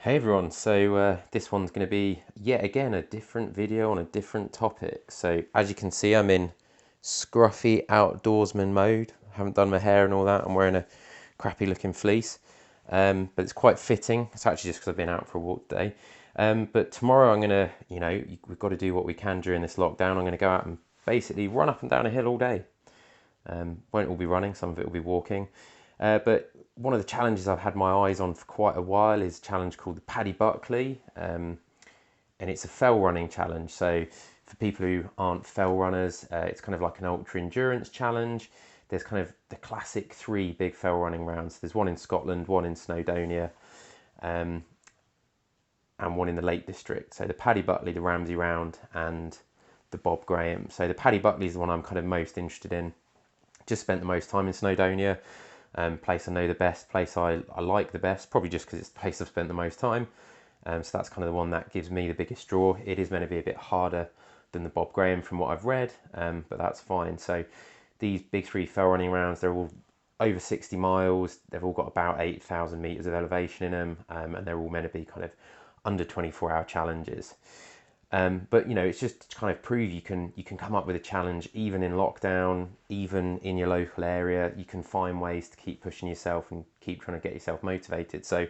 Hey everyone, this one's going to be yet again a different video on a different topic. So as you can see, I'm in scruffy outdoorsman mode. I haven't done my hair and all that. I'm wearing a crappy looking fleece, but it's quite fitting. It's actually just because I've been out for a walk today. But tomorrow I'm going to, we've got to do what we can during this lockdown. I'm going to go out and basically run up and down a hill all day. Won't all be running, some of it will be walking. But one of the challenges I've had my eyes on for quite a while is a challenge called the Paddy Buckley, and it's a fell running challenge. So for people who aren't fell runners, it's kind of like an ultra endurance challenge. There's kind of the classic three big fell running rounds. There's one in Scotland, one in Snowdonia, and one in the Lake District. So the Paddy Buckley, the Ramsey Round, and the Bob Graham. So the Paddy Buckley is the one I'm kind of most interested in. Just spent the most time in Snowdonia. Place I know the best, place I like the best, probably just because it's the place I've spent the most time. So that's kind of the one that gives me the biggest draw. It is meant to be a bit harder than the Bob Graham from what I've read, but that's fine. So these big three fell running rounds, they're all over 60 miles. They've all got about 8,000 meters of elevation in them, and they're all meant to be kind of under 24-hour challenges. But it's just to kind of prove you can come up with a challenge even in lockdown, even in your local area. You can find ways to keep pushing yourself and keep trying to get yourself motivated. So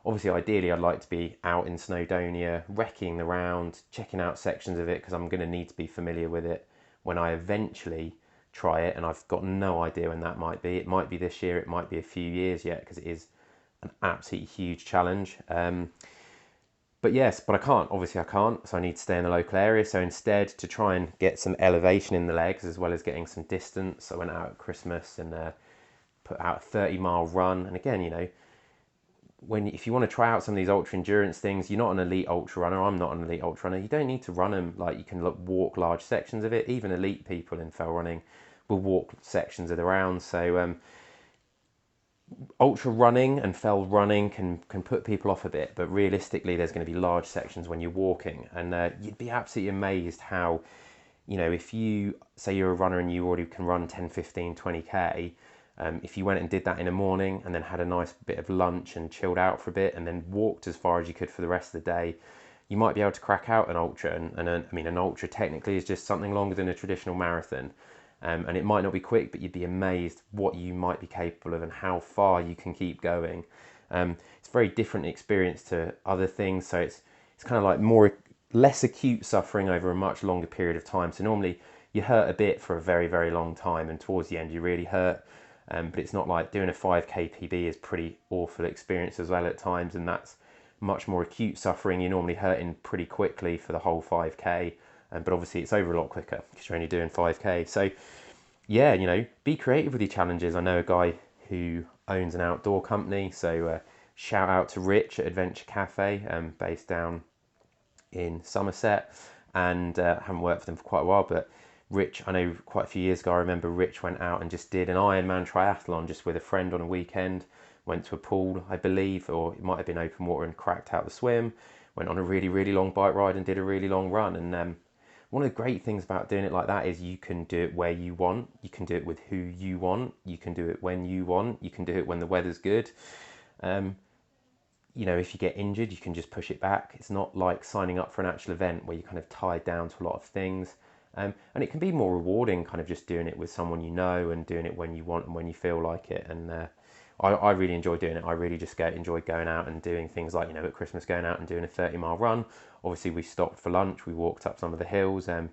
obviously, ideally, I'd like to be out in Snowdonia, wrecking the round, checking out sections of it because I'm going to need to be familiar with it when I eventually try it. And I've got no idea when that might be. It might be this year, it might be a few years yet because it is an absolutely huge challenge. But yes, but I can't. Obviously, I can't. So I need to stay in the local area. So instead, to try and get some elevation in the legs as well as getting some distance, I went out at Christmas and put out a 30-mile run. And again, if you want to try out some of these ultra endurance things, you're not an elite ultra runner. I'm not an elite ultra runner. You don't need to run them. Like, you can walk large sections of it. Even elite people in fell running will walk sections of the round. So ultra running and fell running can put people off a bit, but realistically there's going to be large sections when you're walking, and you'd be absolutely amazed how, if you say you're a runner and you already can run 10, 15, 20k, if you went and did that in the morning and then had a nice bit of lunch and chilled out for a bit and then walked as far as you could for the rest of the day, you might be able to crack out an ultra. And I mean, an ultra technically is just something longer than a traditional marathon. And it might not be quick, but you'd be amazed what you might be capable of and how far you can keep going. It's a very different experience to other things, so it's kind of like less acute suffering over a much longer period of time. So normally you hurt a bit for a very, very long time, and towards the end you really hurt. But it's not like doing a 5k PB is pretty awful experience as well at times, and that's much more acute suffering. You're normally hurting pretty quickly for the whole 5k, but obviously it's over a lot quicker because you're only doing 5k. So yeah, be creative with your challenges. I know a guy who owns an outdoor company, so shout out to Rich at Adventure Cafe, based down in Somerset, and haven't worked for them for quite a while, but Rich, I know quite a few years ago, I remember Rich went out and just did an Ironman triathlon just with a friend on a weekend, went to a pool, I believe, or it might have been open water, and cracked out the swim, went on a really, really long bike ride and did a really long run. And one of the great things about doing it like that is you can do it where you want, you can do it with who you want, you can do it when you want, you can do it when the weather's good. Um, if you get injured, you can just push it back. It's not like signing up for an actual event where you're kind of tied down to a lot of things. And it can be more rewarding kind of just doing it with someone you know and doing it when you want and when you feel like it. And I really enjoy doing it. I really just enjoy going out and doing things like, at Christmas, going out and doing a 30-mile run. Obviously, we stopped for lunch. We walked up some of the hills. But,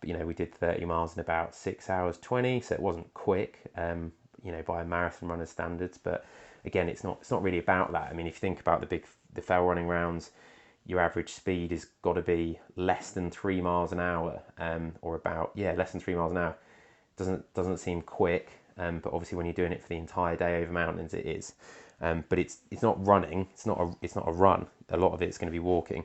we did 30 miles in about 6 hours 20. So it wasn't quick, by a marathon runner's standards. But again, it's not really about that. I mean, if you think about the fell running rounds, your average speed has got to be less than 3 miles an hour, or about, less than 3 miles an hour. Doesn't seem quick, but obviously when you're doing it for the entire day over mountains, it is. But it's not running. It's not a run. A lot of it's going to be walking.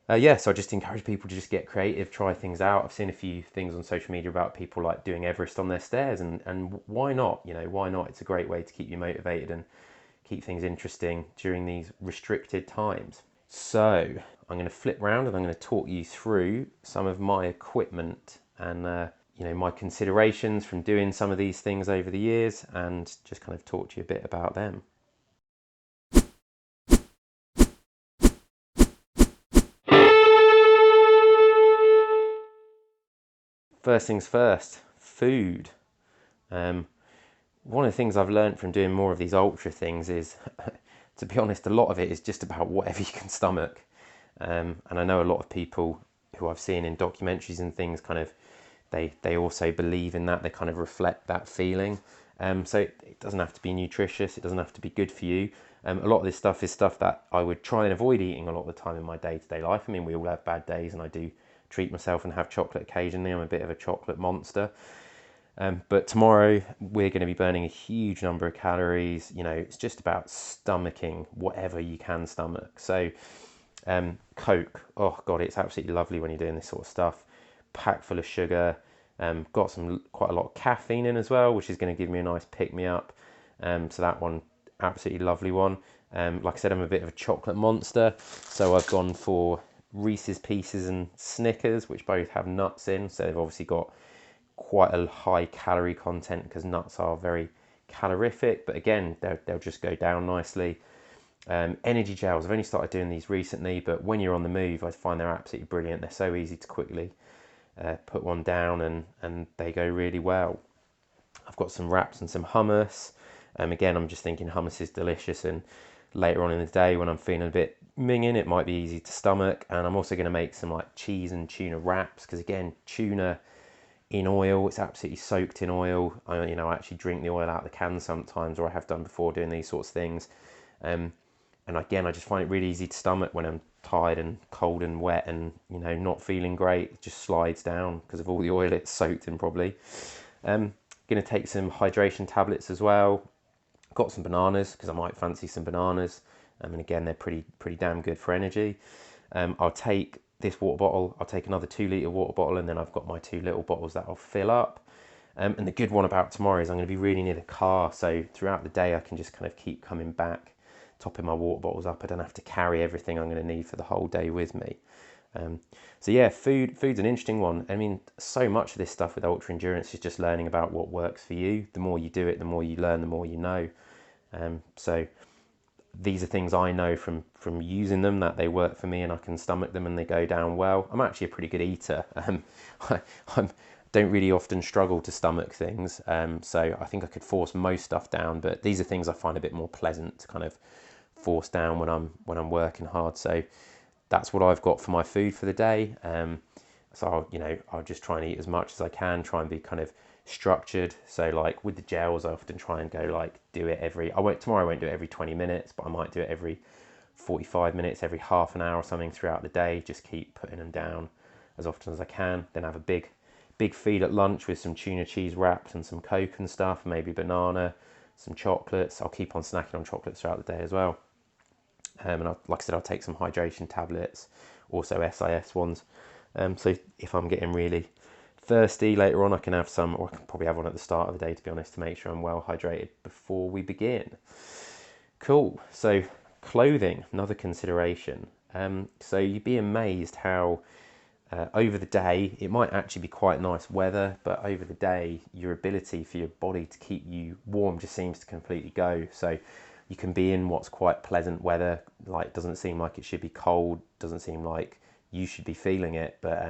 So I just encourage people to just get creative, try things out. I've seen a few things on social media about people like doing Everest on their stairs, and why not? Why not? It's a great way to keep you motivated and keep things interesting during these restricted times. So I'm going to flip round and I'm going to talk you through some of my equipment and my considerations from doing some of these things over the years, and just kind of talk to you a bit about them. first things first, food. Um, One of the things I've learned from doing more of these ultra things is, to be honest, a lot of it is just about whatever you can stomach. And I know a lot of people who I've seen in documentaries and things kind of, they also believe in that, they kind of reflect that feeling. So it doesn't have to be nutritious, it doesn't have to be good for you. A lot of this stuff is stuff that I would try and avoid eating a lot of the time in my day-to-day life. I mean, we all have bad days, and I do treat myself and have chocolate occasionally. I'm a bit of a chocolate monster. But tomorrow we're going to be burning a huge number of calories. You know, it's just about stomaching whatever you can stomach. So Coke, oh God, it's absolutely lovely when you're doing this sort of stuff. Packed full of sugar, got quite a lot of caffeine in as well, which is going to give me a nice pick-me-up. So that one, absolutely lovely one. Like I said, I'm a bit of a chocolate monster, so I've gone for Reese's Pieces and Snickers, which both have nuts in, so they've obviously got quite a high calorie content because nuts are very calorific, but again, they'll just go down nicely. Energy gels, I've only started doing these recently, but when you're on the move, I find they're absolutely brilliant. They're so easy to quickly put one down, and they go really well. I've got some wraps and some hummus. Again, I'm just thinking hummus is delicious, and later on in the day when I'm feeling a bit minging, it might be easy to stomach. And I'm also going to make some like cheese and tuna wraps, because again, tuna in oil, it's absolutely soaked in oil. I actually drink the oil out of the can sometimes, or I have done before doing these sorts of things. And again, I just find it really easy to stomach when I'm tired and cold and wet and not feeling great. It just slides down because of all the oil it's soaked in probably. Going to take some hydration tablets as well. Got some bananas because I might fancy some bananas. And again, they're pretty damn good for energy. I'll take this water bottle. I'll take another 2 litre water bottle, and then I've got my 2 little bottles that I'll fill up. And the good one about tomorrow is I'm going to be really near the car, so throughout the day I can just kind of keep coming back, topping my water bottles up. I don't have to carry everything I'm going to need for the whole day with me. So yeah, food's an interesting one. I mean, so much of this stuff with ultra endurance is just learning about what works for you. The more you do it, the more you learn, the more you know. So these are things I know from using them, that they work for me and I can stomach them and they go down well. I'm actually a pretty good eater. I don't really often struggle to stomach things, so I think I could force most stuff down, but these are things I find a bit more pleasant to kind of force down when I'm working hard. So that's what I've got for my food for the day. So I'll just try and eat as much as I can, try and be kind of structured. So like with the gels, I often try and go like do it tomorrow I won't do it every 20 minutes, but I might do it every 45 minutes, every half an hour or something throughout the day. Just keep putting them down as often as I can. Then have a big feed at lunch with some tuna cheese wraps and some Coke and stuff, maybe banana, some chocolates. I'll keep on snacking on chocolates throughout the day as well. And like I said, I'll take some hydration tablets, also SIS ones. So if I'm getting really thirsty later on, I can have some, or I can probably have one at the start of the day, to be honest, to make sure I'm well hydrated before we begin. Cool. So clothing, another consideration. So you'd be amazed how over the day, it might actually be quite nice weather, but over the day, your ability for your body to keep you warm just seems to completely go. So you can be in what's quite pleasant weather, like doesn't seem like it should be cold, doesn't seem like you should be feeling it, but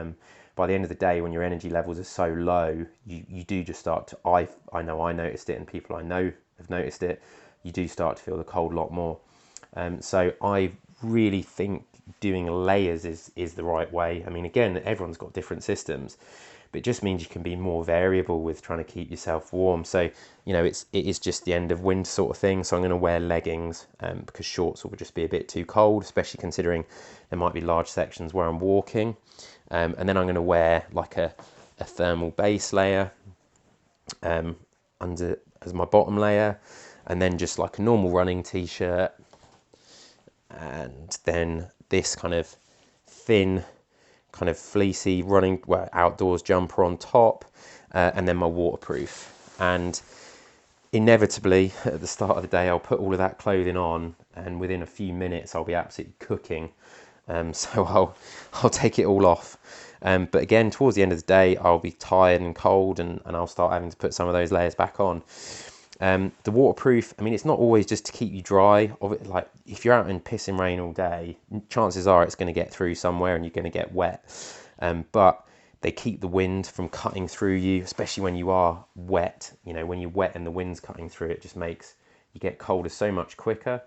by the end of the day, when your energy levels are so low, you do just start to, I know I noticed it, and people I know have noticed it, you do start to feel the cold a lot more. So I really think doing layers is the right way. I mean, again, everyone's got different systems, but it just means you can be more variable with trying to keep yourself warm. So it is just the end of winter sort of thing, so I'm going to wear leggings because shorts will just be a bit too cold, especially considering there might be large sections where I'm walking. And then I'm going to wear like a thermal base layer under as my bottom layer, and then just like a normal running t-shirt, and then this kind of thin, kind of fleecy running outdoors jumper on top, and then my waterproof. And inevitably at the start of the day, I'll put all of that clothing on, and within a few minutes I'll be absolutely cooking. So I'll take it all off. But again, towards the end of the day, I'll be tired and cold, and I'll start having to put some of those layers back on. The waterproof, I mean, it's not always just to keep you dry. Like if you're out in pissing rain all day, chances are it's going to get through somewhere and you're going to get wet. But They keep the wind from cutting through you, especially when you are wet. When you're wet and the wind's cutting through, it just makes you get colder so much quicker.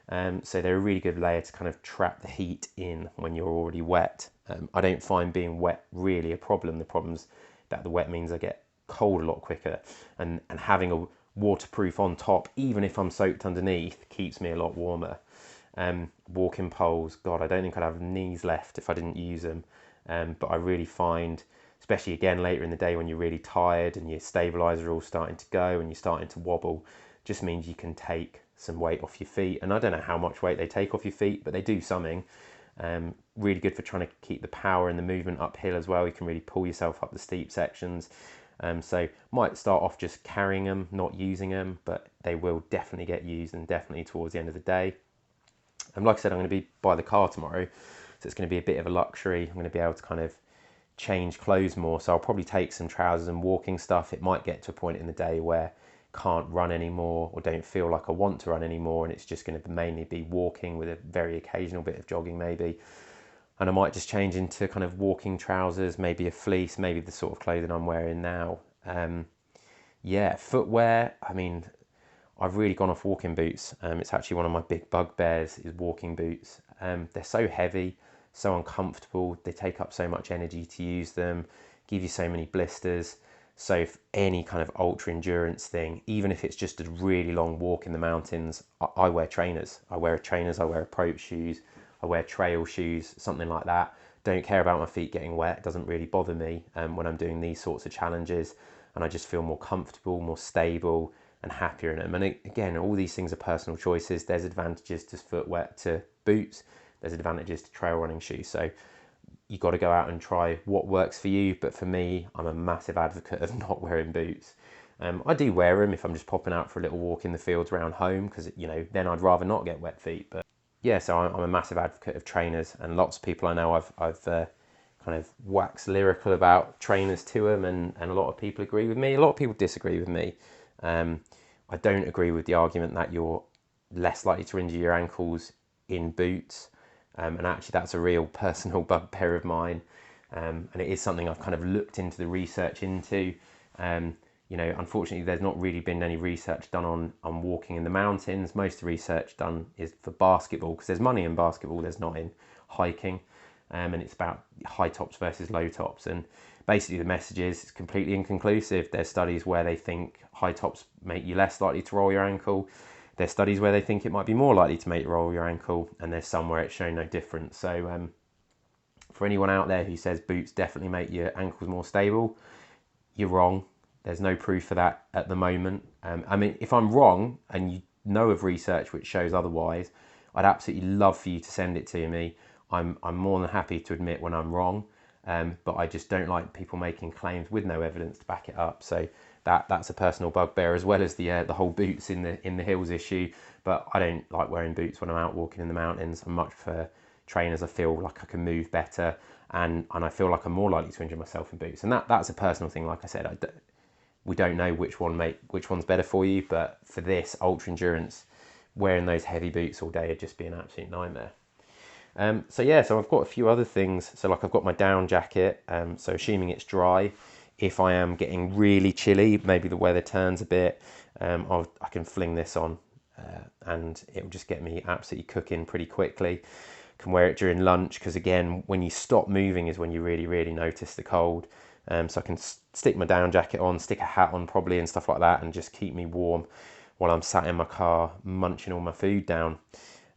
So they're a really good layer to kind of trap the heat in when you're already wet. I don't find being wet really a problem. The problem's that the wet means I get cold a lot quicker, and having a waterproof on top, even if I'm soaked underneath, keeps me a lot warmer. Walking poles, God, I don't think I'd have knees left if I didn't use them. But I really find, especially again later in the day when you're really tired and your stabilizer all starting to go and you're starting to wobble, just means you can take some weight off your feet. And I don't know how much weight they take off your feet, but they do something. Really good for trying to keep the power and the movement uphill as well. You can really pull yourself up the steep sections. So might start off just carrying them, not using them, but they will definitely get used, and definitely towards the end of the day. And like I said, I'm going to be by the car tomorrow, so it's going to be a bit of a luxury. I'm going to be able to kind of change clothes more, so I'll probably take some trousers and walking stuff. It might get to a point in the day where I can't run anymore, or don't feel like I want to run anymore, and it's just going to mainly be walking with a very occasional bit of jogging maybe. And I might just change into kind of walking trousers, maybe a fleece, maybe the sort of clothing I'm wearing now. Footwear, I mean, I've really gone off walking boots. It's actually one of my big bugbears is walking boots. They're so heavy, so uncomfortable. They take up so much energy to use them, give you so many blisters. So if any kind of ultra endurance thing, even if it's just a really long walk in the mountains, I wear trainers. I wear approach shoes, I wear trail shoes, something like that. Don't care about my feet getting wet. It doesn't really bother me when I'm doing these sorts of challenges, and I just feel more comfortable, more stable, and happier in them. And again, all these things are personal choices. There's advantages to footwear, to boots. There's advantages to trail running shoes. So you got to go out and try what works for you. But for me, I'm a massive advocate of not wearing boots. I do wear them if I'm just popping out for a little walk in the fields around home, because then I'd rather not get wet feet. But yeah, so I'm a massive advocate of trainers, and lots of people I know I've kind of waxed lyrical about trainers to them, and a lot of people agree with me. A lot of people disagree with me. I don't agree with the argument that you're less likely to injure your ankles in boots, and actually that's a real personal bugbear of mine, and it is something I've kind of looked into the research into. Unfortunately, there's not really been any research done on walking in the mountains. Most of the research done is for basketball, because there's money in basketball, there's not in hiking, and it's about high tops versus low tops. And basically the message is it's completely inconclusive. There's studies where they think high tops make you less likely to roll your ankle. There's studies where they think it might be more likely to make you roll your ankle, and there's some where it's shown no difference. So for anyone out there who says boots definitely make your ankles more stable, you're wrong. There's no proof for that at the moment. If I'm wrong and you know of research which shows otherwise, I'd absolutely love for you to send it to me. I'm more than happy to admit when I'm wrong, but I just don't like people making claims with no evidence to back it up. So that's a personal bugbear, as well as the whole boots in the hills issue. But I don't like wearing boots when I'm out walking in the mountains. I much prefer trainers. I feel like I can move better, and I feel like I'm more likely to injure myself in boots. And that's a personal thing. Like I said, we don't know which one's better for you, but for this ultra endurance, wearing those heavy boots all day would just be an absolute nightmare. So I've got a few other things. So like I've got my down jacket, so assuming it's dry, if I am getting really chilly, maybe the weather turns a bit, I can fling this on, and it will just get me absolutely cooking pretty quickly. Can wear it during lunch, because again, when you stop moving is when you really, really notice the cold. So I can stick my down jacket on, stick a hat on probably and stuff like that, and just keep me warm while I'm sat in my car munching all my food down.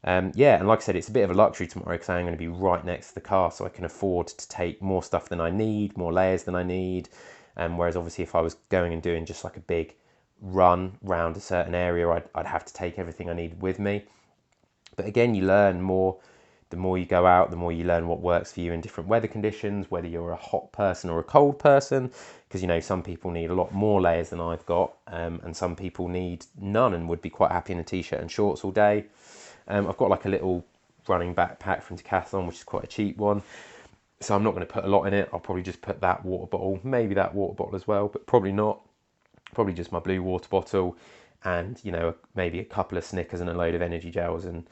And like I said, it's a bit of a luxury tomorrow because I'm going to be right next to the car, so I can afford to take more stuff than I need, more layers than I need. Whereas obviously if I was going and doing just like a big run round a certain area, I'd have to take everything I needed with me. But again, you learn more. The more you go out, the more you learn what works for you in different weather conditions, whether you're a hot person or a cold person, because some people need a lot more layers than I've got, and some people need none and would be quite happy in a t-shirt and shorts all day. I've got like a little running backpack from Decathlon, which is quite a cheap one, so I'm not going to put a lot in it. I'll probably just put that water bottle, maybe that water bottle as well, but probably not. Probably just my blue water bottle, and maybe a couple of Snickers and a load of energy gels, and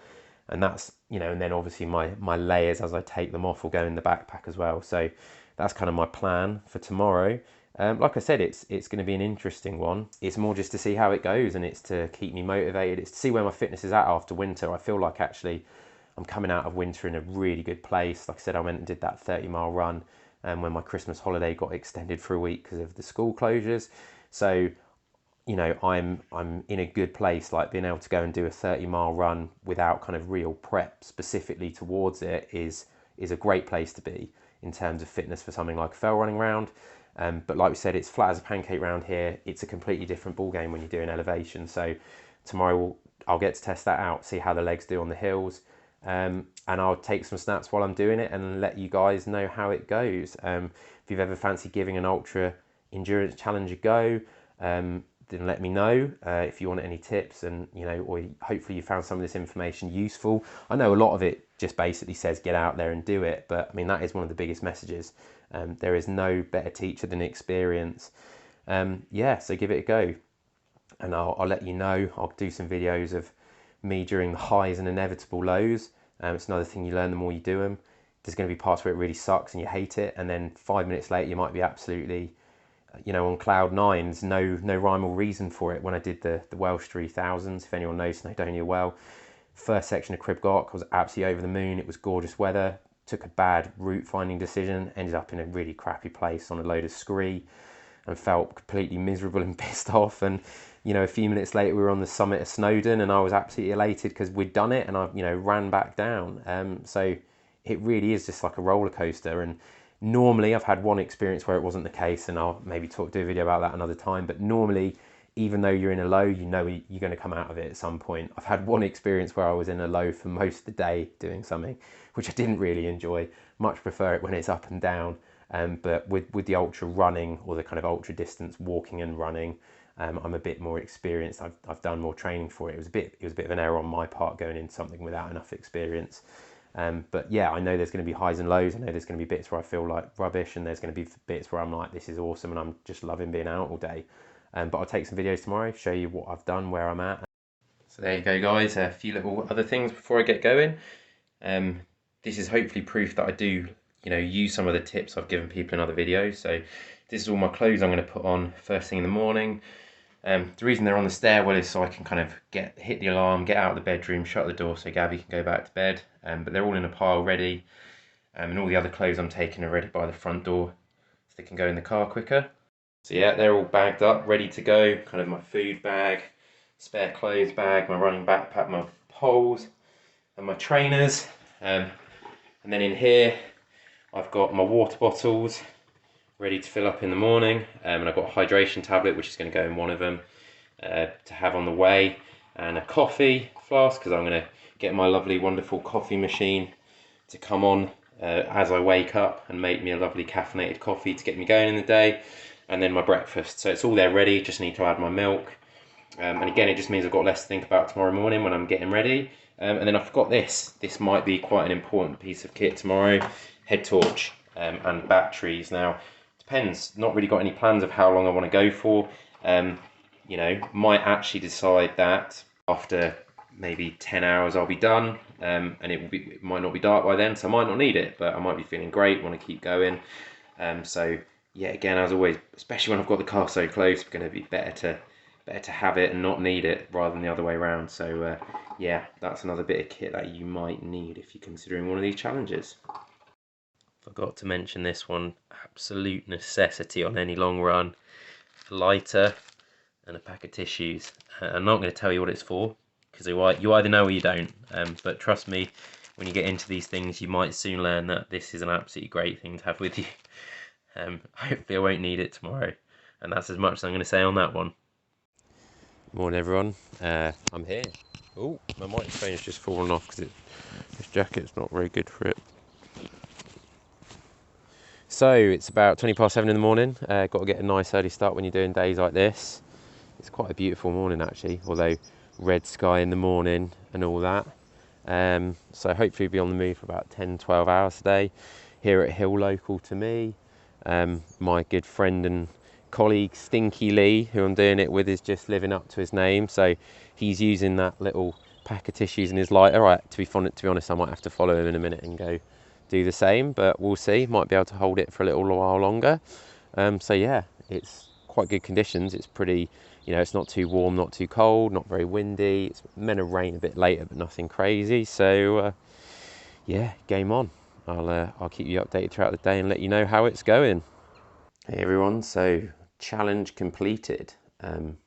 that's and then obviously my layers as I take them off will go in the backpack as well. So that's kind of my plan for tomorrow. Like I said, it's going to be an interesting one. It's more just to see how it goes, and it's to keep me motivated. It's to see where my fitness is at after winter. I feel like actually I'm coming out of winter in a really good place. Like I said, I went and did that 30-mile run when my Christmas holiday got extended for a week because of the school closures. So, you know, I'm in a good place. Like being able to go and do a 30-mile run without kind of real prep specifically towards it is a great place to be in terms of fitness for something like a fell running round. But like we said, it's flat as a pancake round here. It's a completely different ball game when you're doing elevation. So tomorrow I'll get to test that out, see how the legs do on the hills. And I'll take some snaps while I'm doing it and let you guys know how it goes. If you've ever fancied giving an ultra endurance challenge a go, then let me know if you want any tips, and you know, or hopefully you found some of this information useful. I know a lot of it just basically says get out there and do it, but I mean that is one of the biggest messages. There is no better teacher than experience. Yeah, so give it a go, and I'll let you know. I'll do some videos of me during the highs and inevitable lows. It's another thing you learn the more you do them. There's going to be parts where it really sucks and you hate it, and then 5 minutes later you might be absolutely, you know, on cloud nines. No rhyme or reason for it. When I did the Welsh 3000s, if anyone knows Snowdonia well, first section of Crib Goch, I was absolutely over the moon. It was gorgeous weather. Took a bad route finding decision, ended up in a really crappy place on a load of scree, and felt completely miserable and pissed off. And you know, a few minutes later we were on the summit of Snowdon, and I was absolutely elated because we'd done it, and I, you know, ran back down. So it really is just like a roller coaster. And normally I've had one experience where it wasn't the case, and I'll maybe do a video about that another time. But normally, even though you're in a low, you know you're going to come out of it at some point. I've had one experience where I was in a low for most of the day doing something, which I didn't really enjoy. Much prefer it when it's up and down. But with the ultra running, or the kind of ultra distance walking and running, I'm a bit more experienced. I've done more training for it. It was a bit of an error on my part going into something without enough experience. But yeah, I know there's going to be highs and lows. I know there's going to be bits where I feel like rubbish, and there's going to be bits where I'm like, this is awesome, and I'm just loving being out all day. But I'll take some videos tomorrow, show you what I've done, where I'm at. So there you go, guys. A few little other things before I get going. This is hopefully proof that I do, you know, use some of the tips I've given people in other videos. So this is all my clothes I'm going to put on first thing in the morning. The reason they're on the stairwell is so I can kind of hit the alarm, get out of the bedroom, shut the door so Gabby can go back to bed. But they're all in a pile ready, and all the other clothes I'm taking are ready by the front door so they can go in the car quicker. So yeah, they're all bagged up, ready to go. Kind of my food bag, spare clothes bag, my running backpack, my poles, and my trainers. And then in here, I've got my water bottles ready to fill up in the morning, and I've got a hydration tablet which is going to go in one of them to have on the way, and a coffee flask because I'm going to get my lovely wonderful coffee machine to come on as I wake up and make me a lovely caffeinated coffee to get me going in the day, and then my breakfast. So it's all there ready, just need to add my milk, and again it just means I've got less to think about tomorrow morning when I'm getting ready. And then I forgot this might be quite an important piece of kit tomorrow: head torch and batteries. Now depends, not really got any plans of how long I want to go for. You know, might actually decide that after maybe 10 hours I'll be done, and it might not be dark by then, so I might not need it, but I might be feeling great, want to keep going. So yeah, again, as always, especially when I've got the car so close, it's going to be better to have it and not need it rather than the other way around. So yeah, that's another bit of kit that you might need if you're considering one of these challenges. Forgot to mention this one, absolute necessity on any long run: a lighter and a pack of tissues. I'm not going to tell you what it's for, because you either know or you don't, but trust me, when you get into these things you might soon learn that this is an absolutely great thing to have with you. Hopefully I won't need it tomorrow, and that's as much as I'm going to say on that one. Morning everyone, I'm here. Oh, my microphone's just fallen off because this jacket's not very good for it. So it's about 20 past 7 in the morning. Got to get a nice early start when you're doing days like this. It's quite a beautiful morning actually, although red sky in the morning and all that. So hopefully be on the move for about 10-12 hours today here at Hill, local to me. My good friend and colleague Stinky Lee, who I'm doing it with, is just living up to his name. So he's using that little pack of tissues in his lighter. To be honest, I might have to follow him in a minute and go do the same, but we'll see. Might be able to hold it for a little while longer. So yeah, it's quite good conditions. It's pretty, it's not too warm, not too cold, not very windy. It's meant to rain a bit later, but nothing crazy. So yeah, game on. I'll keep you updated throughout the day and let you know how it's going. Hey everyone, so challenge completed.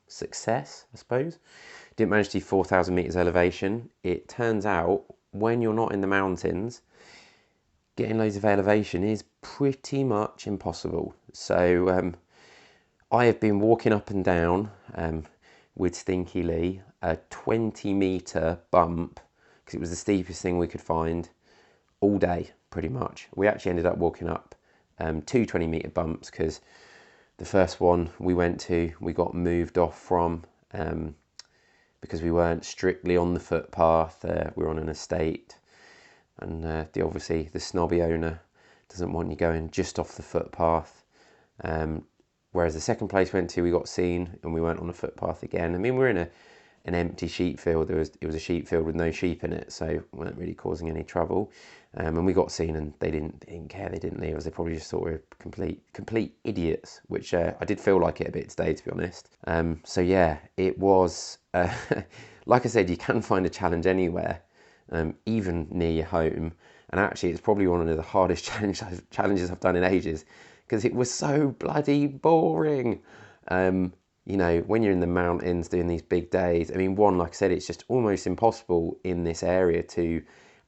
Success, I suppose. Didn't manage to do 4,000 meters elevation. It turns out when you're not in the mountains, getting loads of elevation is pretty much impossible. So I have been walking up and down with Stinky Lee a 20-meter bump, because it was the steepest thing we could find, all day pretty much. We actually ended up walking up two 20-meter bumps, because the first one we went to, we got moved off from because we weren't strictly on the footpath. We were on an estate, and obviously the snobby owner doesn't want you going just off the footpath. Whereas the second place we went to, we got seen and we weren't on a footpath again. I mean, we're in an empty sheep field. It was a sheep field with no sheep in it, so we weren't really causing any trouble. And we got seen, and they didn't care. They didn't leave us. They probably just thought we were complete idiots, which I did feel like it a bit today, to be honest. So yeah, it was like I said, you can find a challenge anywhere, even near your home. And actually, it's probably one of the hardest challenges I've done in ages, because it was so bloody boring. When you're in the mountains doing these big days, I mean, like I said, it's just almost impossible in this area to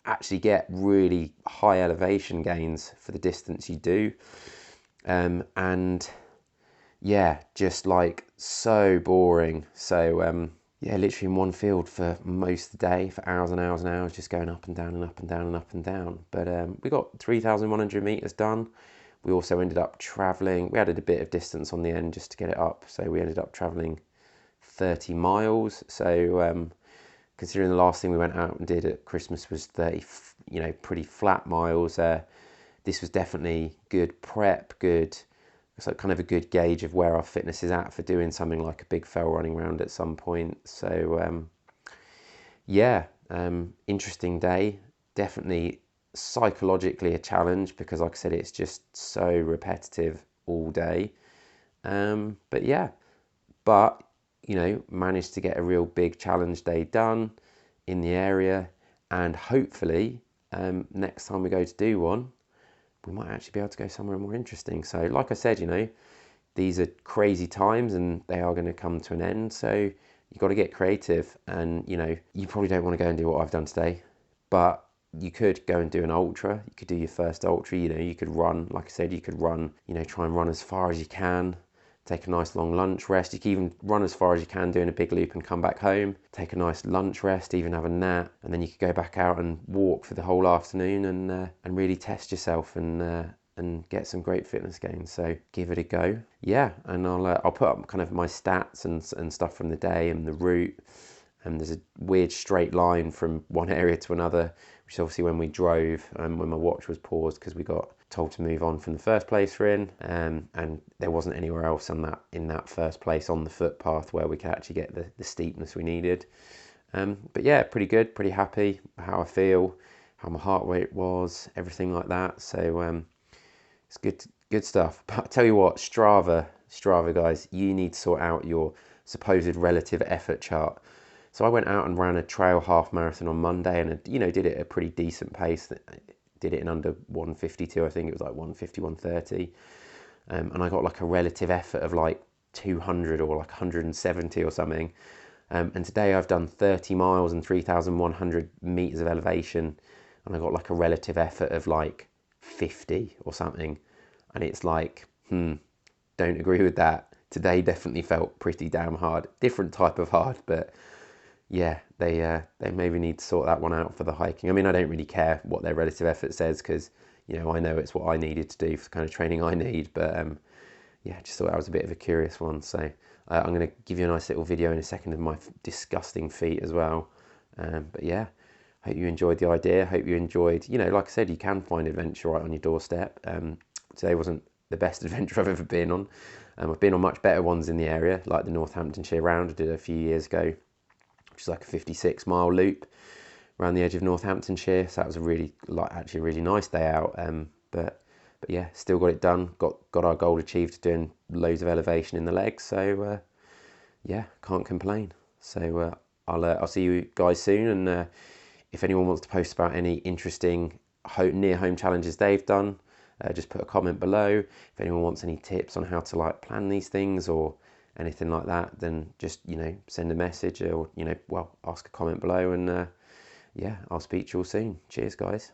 actually get really high elevation gains for the distance you do. And yeah, just like so boring. So yeah, literally in one field for most of the day, for hours and hours and hours, just going up and down and up and down and up and down. But we got 3,100 meters done. We also ended up traveling. We added a bit of distance on the end just to get it up. So we ended up traveling 30 miles. So considering the last thing we went out and did at Christmas was 30, pretty flat miles, this was definitely good prep, so kind of a good gauge of where our fitness is at for doing something like a big fell running round at some point. So yeah, interesting day. Definitely psychologically a challenge, because like I said, it's just so repetitive all day. But yeah, managed to get a real big challenge day done in the area, and hopefully next time we go to do one, we might actually be able to go somewhere more interesting. So like I said, these are crazy times and they are going to come to an end, so you've got to get creative. And you probably don't want to go and do what I've done today, but you could go and do an ultra. You could do your first ultra. You could run, like I said, you could run, try and run as far as you can, take a nice long lunch rest. You can even run as far as you can doing a big loop and come back home, take a nice lunch rest, even have a nap, and then you could go back out and walk for the whole afternoon and really test yourself and get some great fitness gains. So give it a go. Yeah, and I'll put up kind of my stats and stuff from the day and the route. And there's a weird straight line from one area to another, which is obviously when we drove and when my watch was paused because we got told to move on from the first place we're in, and there wasn't anywhere else in that first place on the footpath where we could actually get the steepness we needed. But yeah, pretty good, pretty happy how I feel, how my heart rate was, everything like that. So it's good stuff. But I tell you what, Strava guys, you need to sort out your supposed relative effort chart. So I went out and ran a trail half marathon on Monday, and did it at a pretty decent pace. Did it in under 152, I think it was like 150, 130. And I got like a relative effort of like 200 or like 170 or something. And today I've done 30 miles and 3,100 meters of elevation, and I got like a relative effort of like 50 or something. And it's like, don't agree with that. Today definitely felt pretty damn hard. Different type of hard, but yeah, they maybe need to sort that one out for the hiking. I mean, I don't really care what their relative effort says, because I know it's what I needed to do for the kind of training I need. But yeah, just thought that was a bit of a curious one. So I'm going to give you a nice little video in a second of my disgusting feet as well. But yeah, hope you enjoyed the idea. Hope you enjoyed, like I said, you can find adventure right on your doorstep. Today wasn't the best adventure I've ever been on. I've been on much better ones in the area, like the Northamptonshire Round I did a few years ago, which is like a 56-mile loop, around the edge of Northamptonshire. So that was a really, like, actually a really nice day out. But yeah, still got it done. Got our goal achieved, doing loads of elevation in the legs. So yeah, can't complain. So I'll see you guys soon. And if anyone wants to post about any interesting near home challenges they've done, just put a comment below. If anyone wants any tips on how to like plan these things or anything like that, then just, you know, send a message or, you know, well, ask a comment below. And yeah, I'll speak to you all soon. Cheers, guys.